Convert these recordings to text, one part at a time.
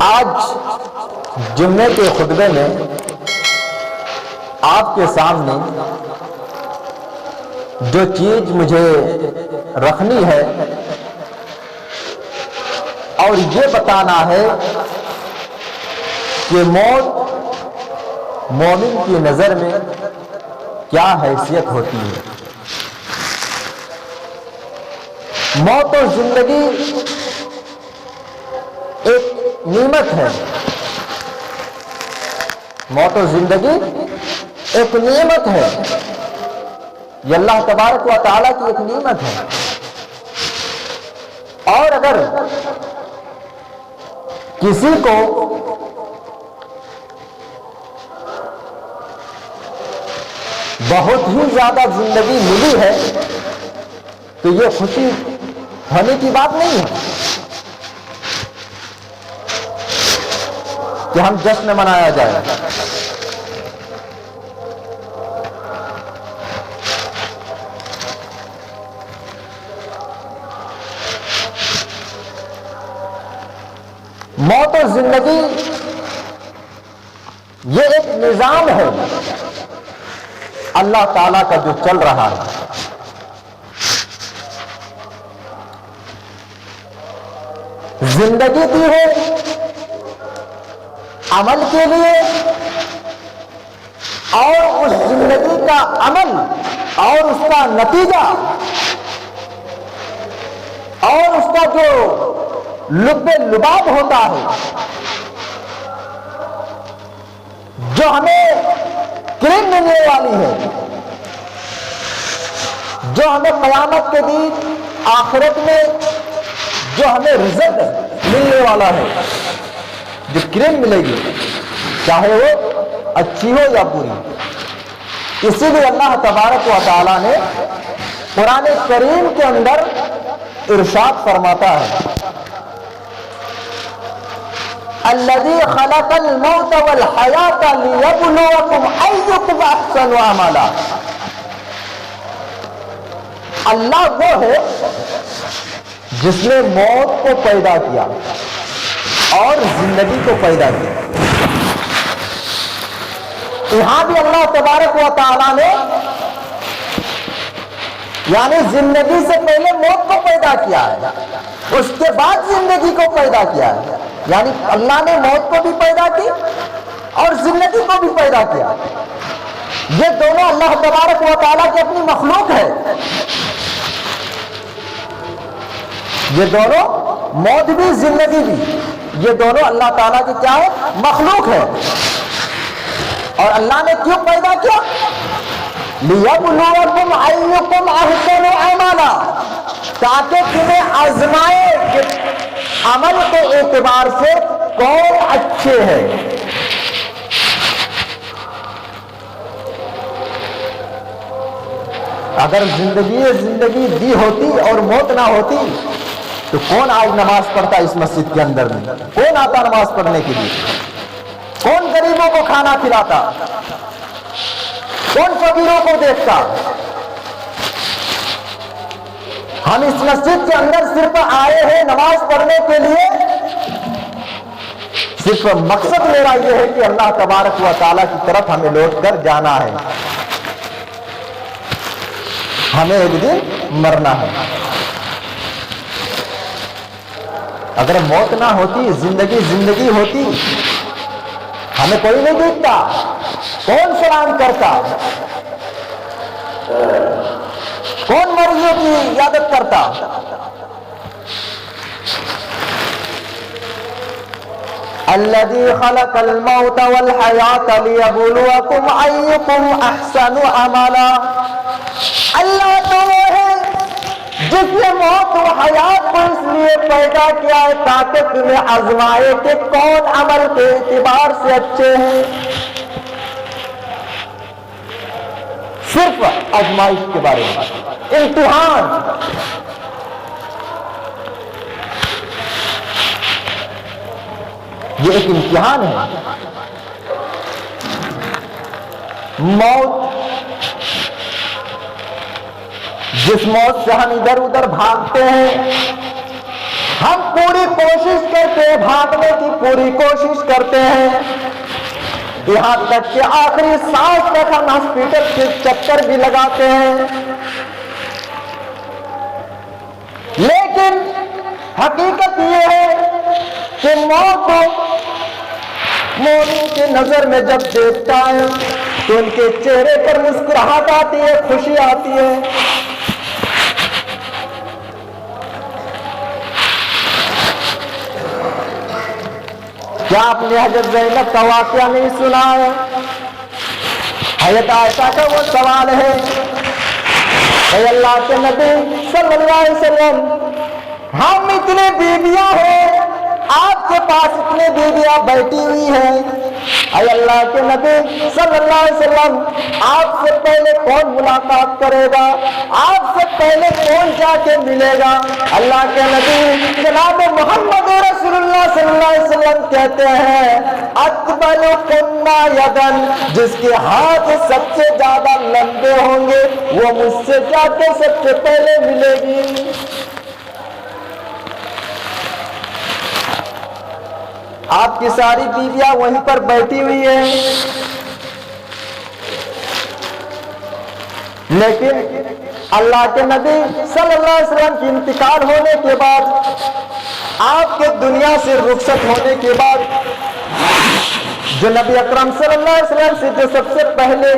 آج جمعے کے خطبے میں آپ کے سامنے جو چیز مجھے رکھنی ہے اور یہ بتانا ہے کہ موت مومن کی نظر میں کیا حیثیت ہوتی ہے۔ موت اور زندگی ایک نعمت ہے، موت و زندگی ایک نعمت ہے، یہ اللہ تبارک و تعالیٰ کی ایک نعمت ہے۔ اور اگر کسی کو بہت ہی زیادہ زندگی ملی ہے تو یہ خوشی ہونے کی بات نہیں ہے کہ ہم جشن منایا جائے۔ موت اور زندگی یہ ایک نظام ہے اللہ تعالیٰ کا جو چل رہا ہے۔ زندگی دی ہے عمل کے لیے، اور اس زندگی کا عمل اور اس کا نتیجہ اور اس کا جو لب لباب ہوتا ہے جو ہمیں کریم ملنے والی ہے، جو ہمیں قیامت کے دن آخرت میں جو ہمیں رزق ملنے والا ہے، جو کریم ملے گی چاہے وہ اچھی ہو یا بری۔ اسی لیے اللہ تبارک و تعالیٰ نے قرآن کریم کے اندر ارشاد فرماتا ہے الذی خلق الموت والحیات لیبلوکم ایکم احسن عملا۔ اللہ وہ ہے جس نے موت کو پیدا کیا اور زندگی کو پیدا کیا۔ یہاں بھی اللہ تبارک و تعالیٰ نے یعنی زندگی سے پہلے موت کو پیدا کیا ہے، اس کے بعد زندگی کو پیدا کیا ہے، یعنی اللہ نے موت کو بھی پیدا کی اور زندگی کو بھی پیدا کیا۔ یہ دونوں اللہ تبارک و تعالیٰ کی اپنی مخلوق ہے، یہ دونوں موت بھی زندگی بھی یہ دونوں اللہ تعالیٰ کی کیا ہے؟ مخلوق ہے۔ اور اللہ نے کیوں پیدا کیا؟ لِيَبْلُوَكُمْ أَيُّكُمْ أَحْسَنُ عَمَلًا، تاکہ تمہیں آزمائے کہ عمل کے اعتبار سے کون اچھے ہیں۔ اگر زندگی دی ہوتی اور موت نہ ہوتی تو کون آج نماز پڑھتا اس مسجد کے اندر میں؟ کون آتا نماز پڑھنے کے لیے؟ کون غریبوں کو کھانا کھلاتا؟ کون فقیروں کو دیکھتا؟ ہم اس مسجد کے اندر صرف آئے ہیں نماز پڑھنے کے لیے، صرف مقصد میرا یہ ہے کہ اللہ تبارک و تعالیٰ کی طرف ہمیں لوٹ کر جانا ہے، ہمیں ایک دن مرنا ہے۔ اگر موت نہ ہوتی زندگی ہوتی، ہمیں کوئی نہیں دیکھتا، کون سلام کرتا، کون مریضوں کی عیادت کرتا؟ الذی خلق الموت والحیات لیبلوکم ایکم احسن عملا۔ اللہ تو وہ ہے جس نے موت و حیات کو اس لیے پیدا کیا ہے تاکہ تمہیں آزمائے کہ کون عمل کے اعتبار سے اچھے ہیں۔ صرف آزمائش کے بارے میں، امتحان۔ یہ ایک امتحان ہے۔ موت، جس موت سے ہم ادھر ادھر بھاگتے ہیں، ہم پوری کوشش کرتے ہیں، بھاگنے کی پوری کوشش کرتے ہیں، یہاں تک کہ آخری سانس تک ہم ہاسپٹل کے چکر بھی لگاتے ہیں، لیکن حقیقت یہ ہے کہ موت کو مومن کی نظر میں جب دیکھتا ہے تو ان کے چہرے پر مسکراہٹ آتی ہے، خوشی آتی ہے۔ کیا آپ نے حضرت زینب کا واقعہ نہیں سنا ہے؟ حضرت عائشہ کا وہ سوال ہے، اے اللہ کے نبی صلی اللہ علیہ وسلم، ہم اتنے بیویاں ہیں، آپ کے پاس اتنے بیویاں بیٹھی ہوئی ہیں، اے اللہ کے نبی صلی اللہ علیہ وسلم، آپ سے پہلے کون ملاقات کرے گا؟ آپ سے پہلے کون جا کے ملے گا؟ اللہ کے نبی جناب محمد رسول اللہ صلی اللہ علیہ وسلم کہتے ہیں، اقبل کننا یدن، جس کے ہاتھ سب سے زیادہ لمبے ہوں گے وہ مجھ سے جا کے سب سے پہلے ملے گی۔ آپ کی ساری بیویاں وہیں پر بیٹھی ہوئی ہیں، لیکن اللہ کے نبی صلی اللہ علیہ وسلم کی انتقال ہونے کے بعد، آپ کے دنیا سے رخصت ہونے کے بعد، جو نبی اکرم صلی اللہ علیہ وسلم سے جو سب سے پہلے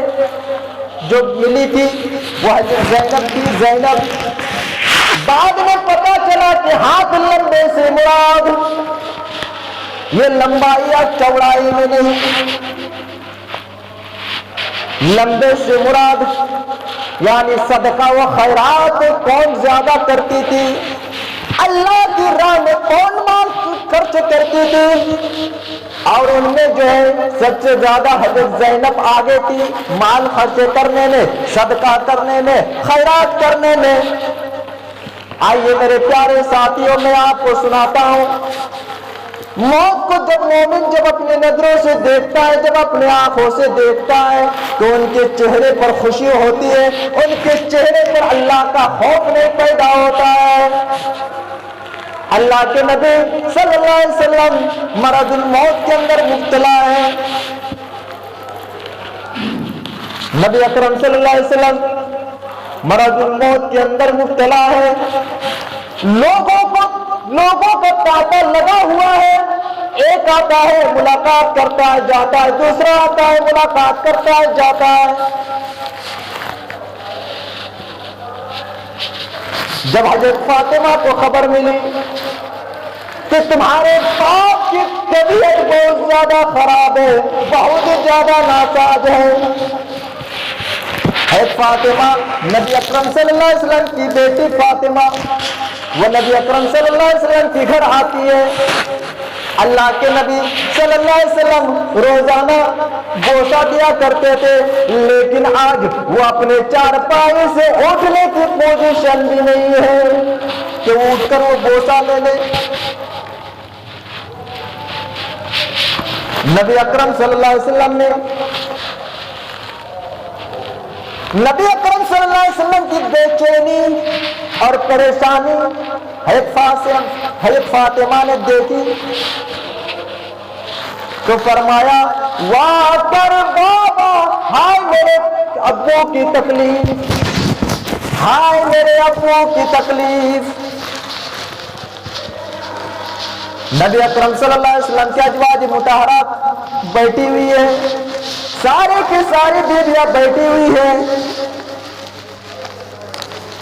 جو ملی تھی وہ حضرت زینب تھی۔ زینب بعد میں پتا چلا کہ ہاتھ لمبے سے مراد یہ لمبائی یا چوڑائی میں نہیں، لمبے سے مراد یعنی صدقہ و خیرات کون زیادہ کرتی تھی، اللہ کی راہ میں کون مال خرچ کرتی تھی، اور ان میں جو ہے سب سے زیادہ حضرت زینب آگے تھی مال خرچ کرنے میں، صدقہ کرنے میں، خیرات کرنے میں۔ آئیے میرے پیارے ساتھیوں، میں آپ کو سناتا ہوں، موت کو جب مومن جب اپنی نظروں سے دیکھتا ہے، جب اپنے آنکھوں سے دیکھتا ہے تو ان کے چہرے پر خوشی ہوتی ہے، ان کے چہرے پر اللہ کا خوف نہیں پیدا ہوتا ہے۔ اللہ کے نبی صلی اللہ علیہ وسلم مرض الموت کے اندر مبتلا ہے۔ نبی اکرم صلی اللہ علیہ وسلم مرض الموت کے اندر مبتلا ہے، لوگوں کا تانتا لگا ہوا ہے، ایک آتا ہے ملاقات کرتا ہے جاتا ہے، دوسرا آتا ہے ملاقات کرتا ہے جاتا ہے۔ جب حضرت فاطمہ کو خبر ملی کہ تمہارے باپ کی طبیعت بہت زیادہ خراب ہے، بہت زیادہ ناساز ہے، حضرت فاطمہ نبی اکرم صلی اللہ علیہ وسلم کی بیٹی فاطمہ وہ نبی اکرم صلی اللہ علیہ وسلم کے گھر آتی ہے۔ اللہ کے نبی صلی اللہ علیہ وسلم روزانہ گوشہ دیا کرتے تھے، لیکن آج وہ اپنے چارپائی سے اٹھنے کی پوزیشن بھی نہیں ہے کہ وہ اٹھ کر وہ گوشہ لے لے۔ نبی اکرم صلی اللہ علیہ وسلم نے نبی اکرم صلی اللہ علیہ وسلم کی بے چینی اور پریشانی حضرت فاطمہ نے دیکھی تو فرمایا، واہ کر بابا، ہائے میرے ابو کی تکلیف، ہائے میرے ابو کی تکلیف۔ نبی اکرم صلی اللہ علیہ وسلم کی ازواج مطہرات بیٹھی ہوئی ہے، سارے کی ساری بیویاں بیٹھی ہوئی ہیں۔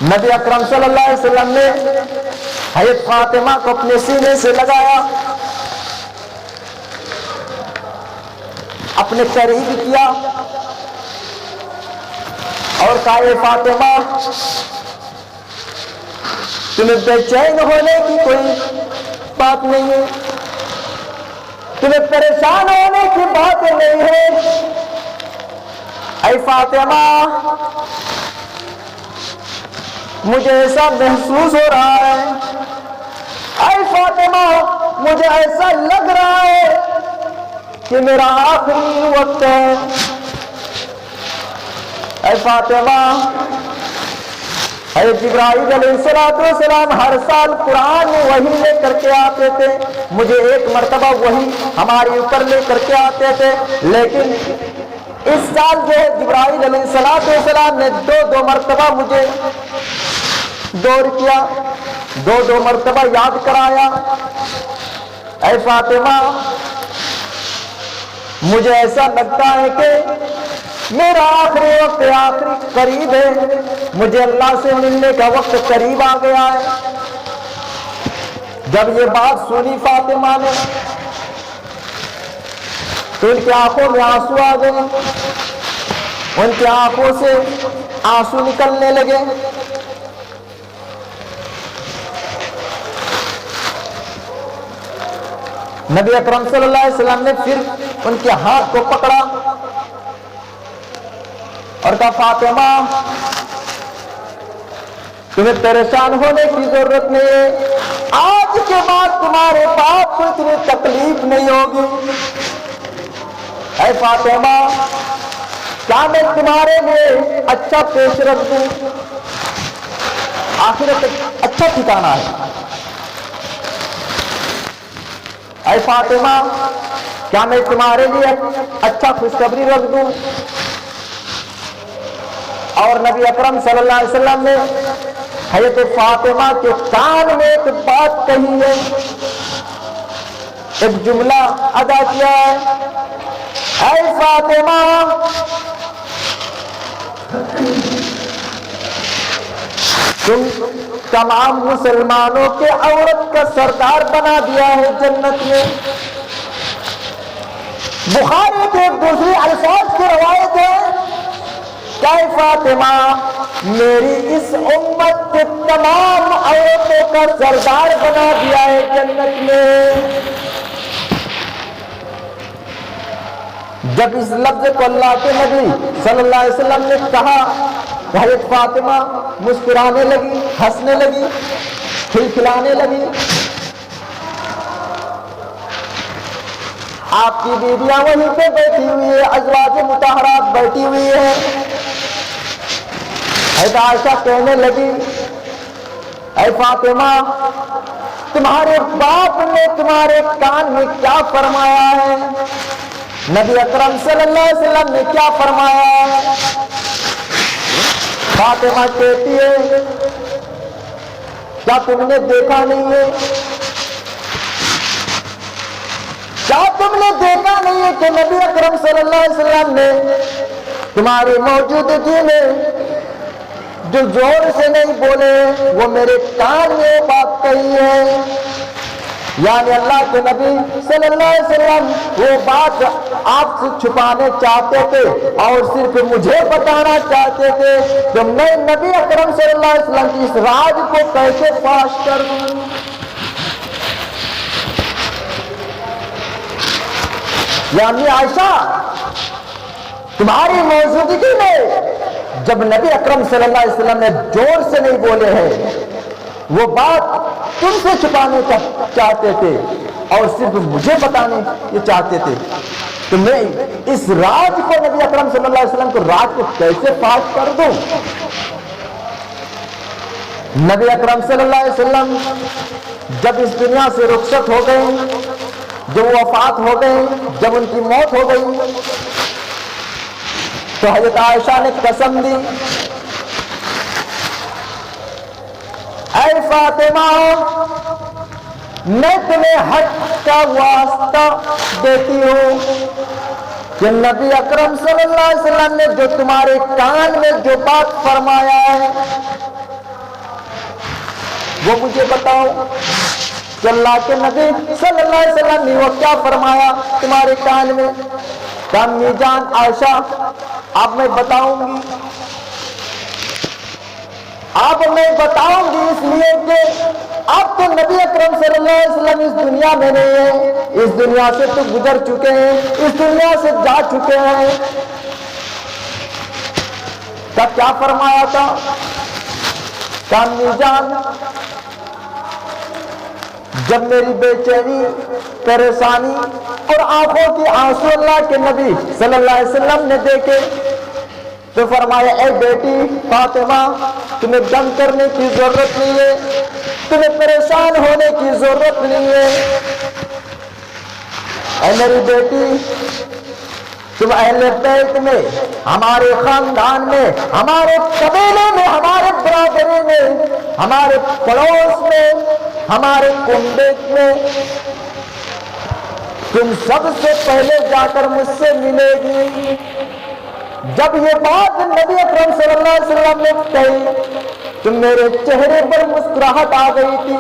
نبی اکرم صلی اللہ علیہ وسلم نے حضرت فاطمہ کو اپنے سینے سے لگایا، اپنے قریب کیا اور کہا، اے فاطمہ، تمہیں بے چین ہونے کی کوئی بات نہیں ہے، تمہیں پریشان ہونے کی بات نہیں ہے۔ اے فاطمہ، مجھے ایسا محسوس ہو رہا ہے، اے فاطمہ مجھے ایسا لگ رہا ہے کہ میرا آخری وقت ہے۔ اے فاطمہ، حضرت جبرائیل علیہ السلام ہر سال قرآن وحی لے کر کے آتے تھے، مجھے ایک مرتبہ وحی ہمارے اوپر لے کر کے آتے تھے، لیکن اس سال جو ہے جبرائیل علیہ السلام نے دو مرتبہ مجھے دور کیا، دو مرتبہ یاد کرایا، اے فاطمہ مجھے ایسا لگتا ہے کہ میرا آخری وقت آخری قریب ہے، مجھے اللہ سے ملنے کا وقت قریب آ گیا ہے۔ جب یہ بات سنی فاطمہ نے تو ان کی آنکھوں میں آنسو آ گئے، ان کی آنکھوں سے آنسو نکلنے لگے۔ نبی اکرم صلی اللہ علیہ وسلم نے پھر ان کے ہاتھ کو پکڑا اور کہا فاطمہ تمہیں پریشان ہونے کی ضرورت نہیں ہے، آج کے بعد تمہارے باپ کو اتنی تکلیف نہیں ہوگی۔ اے فاطمہ کیا میں تمہارے لیے اچھا پیش رکھ دوں؟ آخرت اچھا ٹھکانا ہے۔ اے فاطمہ کیا میں تمہارے لیے اچھا خوشخبری رکھ دوں؟ اور نبی اکرم صلی اللہ علیہ وسلم نے حضرت فاطمہ کے کان میں ایک بات کہی ہے، ایک جملہ ادا کیا ہے، اے فاطمہ تم تمام مسلمانوں کے عورت کا سردار بنا دیا ہے جنت میں۔ بخاری کے دوسری الفاظ کی روایت ہے کہ فاطمہ میری اس امت کے تمام عورتوں کا سردار بنا دیا ہے جنت میں۔ جب اس لفظ کو اللہ کے نبی صلی اللہ علیہ وسلم نے کہا، حضرت فاطمہ مسکرانے لگی، ہنسنے لگی، کھلکھلانے لگی۔ آپ کی بیویاں وہیں پہ بیٹھی ہوئی ہے، ازواج مطہرات بیٹھی ہوئی ہے۔ حضرت عائشہ کہنے لگی اے فاطمہ تمہارے باپ نے تمہارے کان میں کیا فرمایا ہے؟ نبی اکرم صلی اللہ علیہ وسلم نے کیا فرمایا ہے؟ فاطمہ کہتی ہے کیا تم نے دیکھا نہیں ہے، کیا تم نے دیکھا نہیں ہے کہ نبی اکرم صلی اللہ علیہ وسلم نے تمہاری موجودگی میں جو زور سے نہیں بولے وہ میرے کان میں بات کہی ہے؟ یعنی اللہ کے نبی صلی اللہ علیہ وسلم وہ بات آپ سے چھپانے چاہتے تھے اور صرف مجھے بتانا چاہتے تھے کہ میں نبی اکرم صلی اللہ علیہ وسلم کی اس راز کو کیسے فاش کر دوں۔ یعنی عائشہ تمہاری موجودگی میں جب نبی اکرم صلی اللہ علیہ وسلم نے زور سے نہیں بولے ہیں وہ بات تم سے چھپانے چاہتے تھے اور صرف مجھے بتانے یہ چاہتے تھے، تو میں اس راز کو نبی اکرم صلی اللہ علیہ وسلم کو راز کو کیسے فاش کر دوں؟ نبی اکرم صلی اللہ علیہ وسلم جب اس دنیا سے رخصت ہو گئے، جب وہ وفات ہو گئے، جب ان کی موت ہو گئی، تو حضرت عائشہ نے قسم دی اے فاطمہ میں تمہیں حق کا واسطہ دیتی ہوں کہ نبی اکرم صلی اللہ علیہ وسلم نے جو تمہارے کان میں جو بات فرمایا ہے وہ مجھے بتاؤ کہ اللہ کے نبی صلی اللہ علیہ وسلم نے وہ کیا فرمایا تمہارے کان میں؟ کہ امی جان عائشہ اب میں بتاؤں گی، اب میں بتاؤں گی اس لیے کہ اب تو نبی اکرم صلی اللہ علیہ وسلم اس دنیا میں نہیں ہے، اس دنیا سے تو گزر چکے ہیں، اس دنیا سے جا چکے ہیں۔ تب کیا فرمایا تھا؟ کہ امی جان جب میری بے چینی، پریشانی اور آنکھوں کی آنسو اللہ کے نبی صلی اللہ علیہ وسلم نے دیکھے تو فرمایا اے بیٹی فاطمہ تمہیں غم کرنے کی ضرورت نہیں ہے، تمہیں پریشان ہونے کی ضرورت نہیں ہے۔ اے میری بیٹی، تم اہل بیت میں، ہمارے خاندان میں، ہمارے قبیلے میں، ہمارے برادری میں، ہمارے پڑوس میں، ہمارے کنبے میں، تم سب سے پہلے جا کر مجھ سے ملے گی۔ جب یہ بات نبی اکرم صلی اللہ علیہ وسلم نے کہی تو میرے چہرے پر مسکراہٹ آ گئی تھی،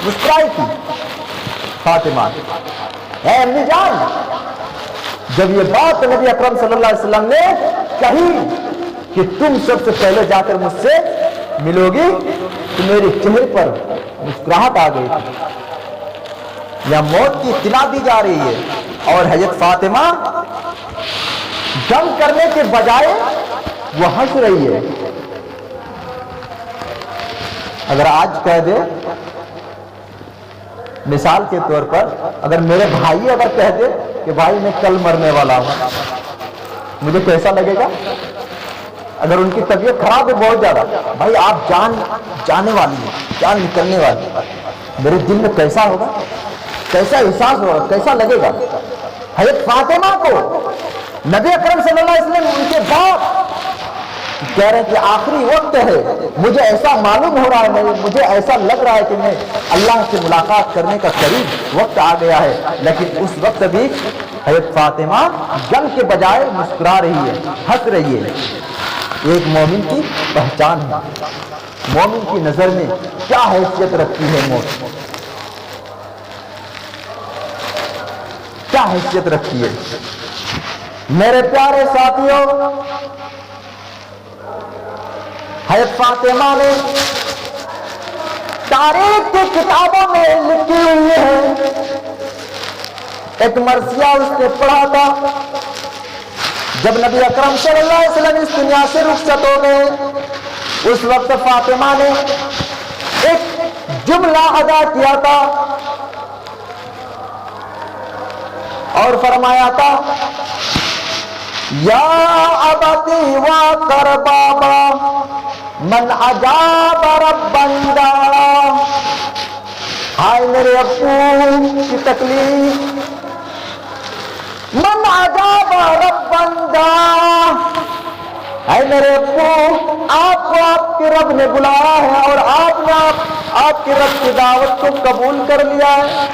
مسکرائی تھی فاطمہ، اے امی جان۔ جب یہ بات نبی اکرم صلی اللہ علیہ وسلم نے کہی کہ تم سب سے پہلے جا کر مجھ سے ملو گی تو میرے چہرے پر مسکراہٹ آ گئی تھی۔ یا موت کی اطلاع دی جا رہی ہے اور حضرت فاطمہ غم کرنے کے بجائے وہ ہنس رہی ہے۔ اگر آج کہہ دے، مثال کے طور پر، اگر میرے بھائی اگر کہہ دے کہ بھائی میں کل مرنے والا ہوں، مجھے کیسا لگے گا؟ اگر ان کی طبیعت خراب ہے بہت زیادہ، بھائی آپ جانے والی ہے، جان نکلنے والی، میرے دل میں کیسا ہوگا، کیسا احساس ہوگا، کیسا لگے گا؟ حضرت فاطمہ کو نبی اکرم صلی اللہ علیہ وسلم ان کے باپ کہہ رہے ہیں کہ آخری وقت ہے، مجھے ایسا معلوم ہو رہا ہے، مجھے ایسا لگ رہا ہے کہ میں اللہ سے ملاقات کرنے کا قریب وقت آ گیا ہے، لیکن اس وقت بھی حضرت فاطمہ غم کے بجائے مسکرا رہی ہے، ہنس رہی ہے۔ ایک مومن کی پہچان ہے، مومن کی نظر میں کیا حیثیت رکھتی ہے موت، کیا حیثیت رکھتی ہے۔ میرے پیارے ساتھیوں، حضرت فاطمہ نے تاریخ کی کتابوں میں لکھی ہوئی ہے، ایک مرثیہ اس نے پڑھا تھا جب نبی اکرم صلی اللہ علیہ وسلم اس دنیا سے رخصت ہو گئے، اس وقت فاطمہ نے ایک جملہ ادا کیا تھا اور فرمایا تھا، یا ابتی واقر بابا من عجاب ربندا۔ ہائے میرے ابو کی تکلیف، من عجاب ربندا، اے میرے ابو آپ کو آپ کے رب نے بلایا ہے اور آپ نے آپ کے رب کی دعوت کو قبول کر لیا ہے۔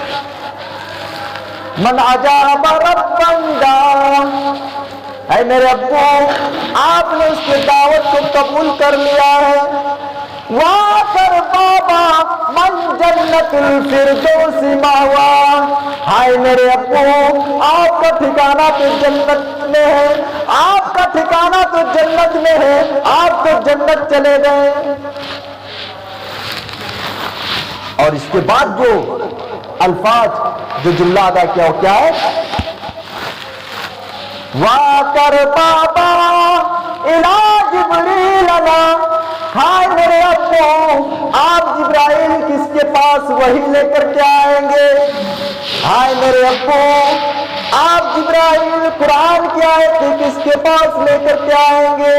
من عجاب ربندا، اے میرے ابو آپ نے اس کی دعوت کو قبول کر لیا ہے۔ واقر بابا من جنت الفردوس ماوا، ہائے میرے ابو آپ کا ٹھکانہ تو جنت میں ہے، آپ کا ٹھکانہ تو جنت میں ہے، آپ تو جنت چلے گئے۔ اور اس کے بعد جو الفاظ جو جملہ ادا کیا وہ کیا ہے؟ واقر بابا الی جبریل نا، ہائے میرے ابو آپ جبرائیل کس کے پاس وحی لے کر کے آئیں گے؟ ہائے میرے ابو آپ جبرائیل قرآن کی آیتیں کس کے پاس لے کر کے آئیں گے؟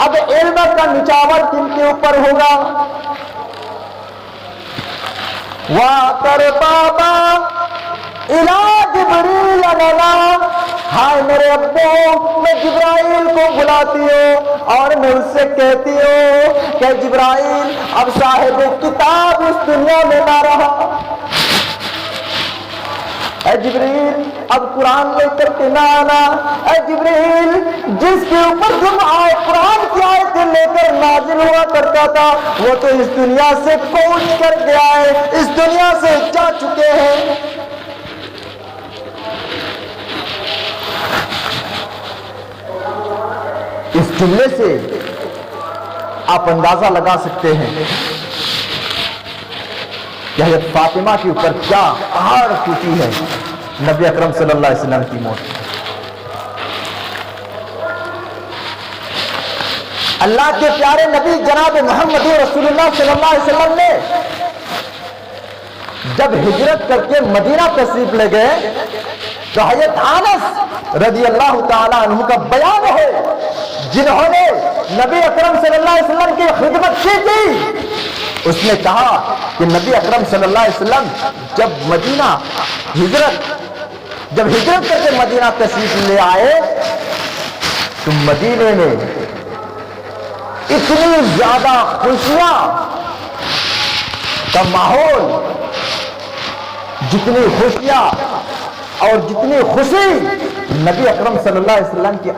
اب علم کا نچاور کن کے اوپر ہوگا؟ واقر بابا الی جبریل نا، ہائے میرے ابو میں جبرائیل کو بلاتی ہوں اور میں اس سے کہتی ہوں کہ جبرائیل اب صاحب کتاب اس دنیا میں نہ رہا، اے جبریل اب قرآن لے کر کے نہ آنا، اے جبریل جس کے اوپر تم آئے قرآن کی آیتیں لے کر نازل ہوا کرتا تھا وہ تو اس دنیا سے کوچ کر گیا ہے، اس دنیا سے جا چکے ہیں۔ اس جملے سے آپ اندازہ لگا سکتے ہیں کہ حضرت فاطمہ کے اوپر کیا پہاڑ ٹوٹی ہے نبی اکرم صلی اللہ علیہ وسلم کی موت۔ اللہ کے پیارے نبی جناب محمد رسول اللہ صلی اللہ علیہ وسلم نے جب ہجرت کر کے مدینہ تشریف لے گئے تو حضرت انس رضی اللہ تعالی عنہ کا بیان ہے جنہوں نے نبی اکرم صلی اللہ علیہ وسلم کی خدمت کی تھی. اس نے کہا کہ نبی اکرم صلی اللہ علیہ وسلم جب ہجرت کر کے مدینہ تشریف لے آئے تو مدینے میں اتنی زیادہ خوشیاں کا ماحول، جتنی خوشیاں اور جتنی خوشی نبی اکرم صلی اللہ علیہ وسلم کی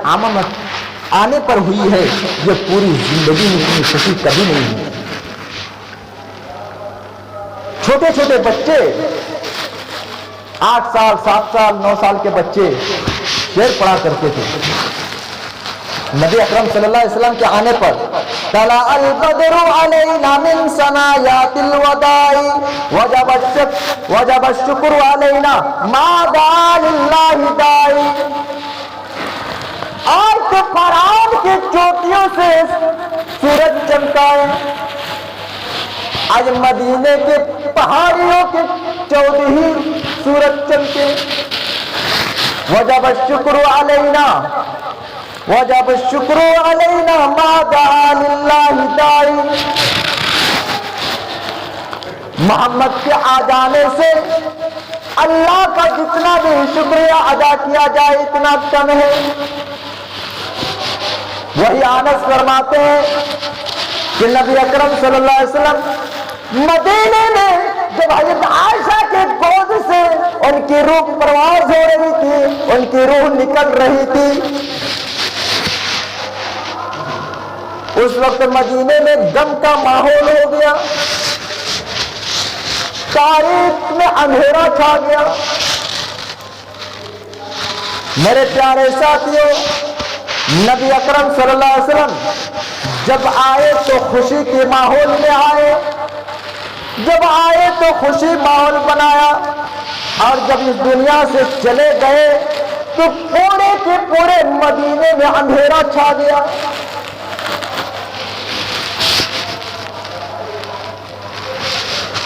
آنے پر ہوئی ہے، یہ پوری زندگی میں اتنی خوشی کبھی نہیں ہوئی. چھوٹے چھوٹے بچے، 8 سال 7 سال 9 سال کے بچے شعر پڑھا کرتے تھے نبی اکرم صلی اللہ علیہ وسلم کے آنے پر. طلع البدر علینا من ثنایات الوداع وجب الشکر علینا ما دعا للہ داعی. آج تو فرعون کی چوٹیوں سے سورج چمکا ہے، آج مدینے کے پہاڑیوں کے چودہ ہی سورج چمکے. وجب الشکر علینا ما دعا للہ داعی. محمد کے آ جانے سے اللہ کا جتنا بھی شکریہ ادا کیا جائے اتنا کم ہے. وہی انس فرماتے ہیں کہ نبی اکرم صلی اللہ علیہ وسلم مدینے میں جب حضرت عائشہ کے گود سے ان کی روح پرواز ہو رہی تھی، ان کی روح نکل رہی تھی، اس وقت مدینے میں غم کا ماحول ہو گیا، تاریخ میں اندھیرا چھا گیا. میرے پیارے ساتھیوں، نبی اکرم صلی اللہ علیہ وسلم جب آئے تو خوشی کے ماحول میں آئے، جب آئے تو خوشی ماحول بنایا، اور جب اس دنیا سے چلے گئے تو پورے کے پورے مدینے میں اندھیرا چھا گیا.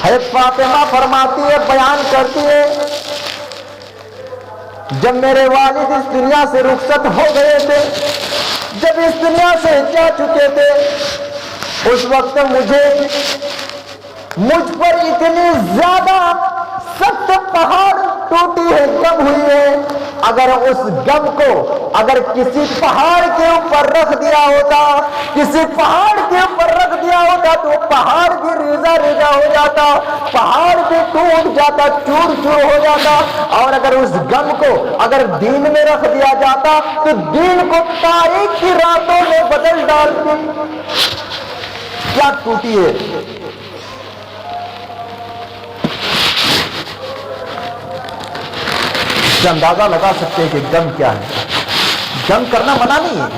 حضرت فاطمہ فرماتی ہے، بیان کرتی ہے، جب میرے والد اس دنیا سے رخصت ہو گئے تھے، جب اس دنیا سے جا چکے تھے، اس وقت مجھ پر اتنی زیادہ سخت پہاڑ ٹوٹی ہے، غم ہوئی ہے. اگر اس غم کو اگر کسی پہاڑ کے اوپر رکھ دیا ہوتا، کسی پہاڑ کے اوپر رکھ دیا ہوتا تو پہاڑ بھی ریزہ ریزہ ہو جاتا، پہاڑ بھی ٹوٹ جاتا، چور چور ہو جاتا. اور اگر اس غم کو اگر دین میں رکھ دیا جاتا تو دین کو تاریخ کی راتوں میں بدل ڈالتی. کیا ٹوٹی ہے. اندازہ لگا سکتے ہیں کہ غم کیا ہے. غم کرنا منع نہیں ہے،